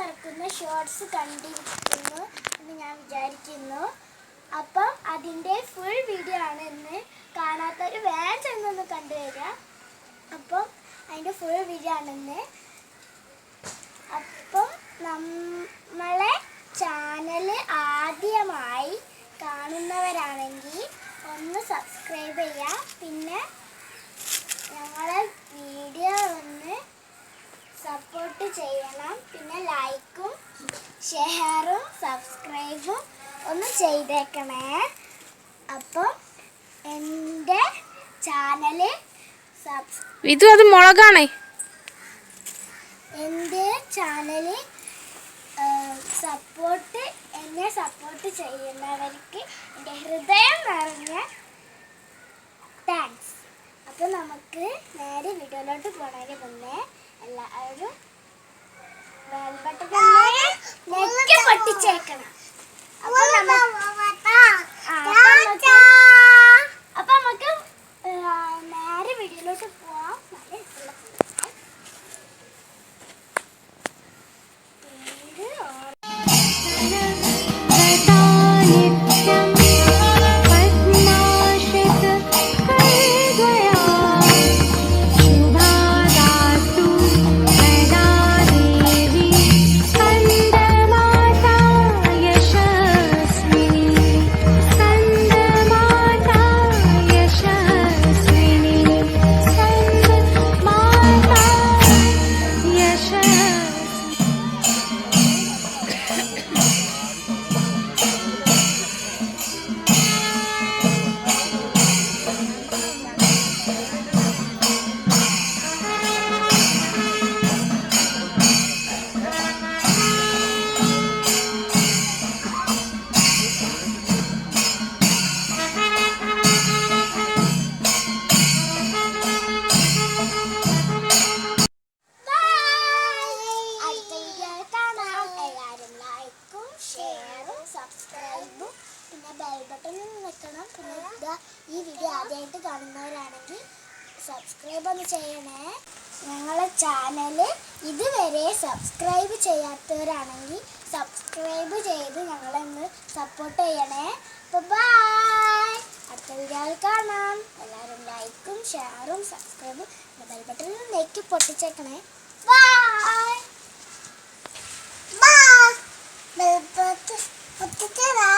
ഇറക്കുന്ന ഷോർട്സ് കണ്ടിരിക്കുന്നു എന്ന് ഞാൻ വിചാരിക്കുന്നു. അപ്പം അതിൻ്റെ ഫുൾ വീഡിയോ ആണ് ഇന്ന്. കാണാത്തവർ വേഗം ചെന്നൊന്ന് കണ്ടുവരിക. അപ്പം അതിൻ്റെ ഫുൾ വീഡിയോ ആണ് ഇന്ന്. അപ്പം നമ്മളെ ചാനൽ ആദ്യമായി കാണുന്നവരാണെങ്കിൽ ഒന്ന് സബ്സ്ക്രൈബ് ചെയ്യുക. പിന്നെ ഞങ്ങളെ വീഡിയോ ഒന്ന് സപ്പോർട്ട് ചെയ്യണം. പിന്നെ ലൈക്കും ഷെയറും സബ്സ്ക്രൈബും ഒന്ന് ചെയ്തേക്കണേ. അപ്പം എൻ്റെ ചാനൽ ഇത് അത് മുളകാണേ. എൻ്റെ ചാനൽ എന്നെ സപ്പോർട്ട് ചെയ്യുന്നവർക്ക് എൻ്റെ ഹൃദയം നിറഞ്ഞ താങ്ക്സ്. അപ്പം നമുക്ക് നേരെ വീഡിയോയിലോട്ട് പോണതിന് മുന്നേ എല്ലാവരും ബെൽ ബട്ടൺ നെക്കി പൊട്ടിച്ചേക്കണം. അപ്പം നമുക്ക് നേരെ വീഡിയോയിലോട്ട് പോവാം. സബ്സ്ക്രൈബും പിന്നെ ബെൽ ബട്ടണിൽ നിൽക്കണം. പിന്നെ ഈ വീഡിയോ ആദ്യമായിട്ട് കാണുന്നവരാണെങ്കിൽ സബ്സ്ക്രൈബ് ഒന്ന് ചെയ്യണേ. ഞങ്ങളെ ചാനൽ ഇതുവരെ സബ്സ്ക്രൈബ് ചെയ്യാത്തവരാണെങ്കിൽ സബ്സ്ക്രൈബ് ചെയ്ത് ഞങ്ങളൊന്ന് സപ്പോർട്ട് ചെയ്യണേ. അപ്പോൾ ബൈ, അടുത്ത വീഡിയോയിൽ കാണാം. എല്ലാവരും ലൈക്കും ഷെയറും സബ്സ്ക്രൈബും ബെൽ ബട്ടണിൽ നെക്കി പൊട്ടിച്ചേക്കണേ. Bye bye. Bell button പൊട്ടിച്ചേരാ.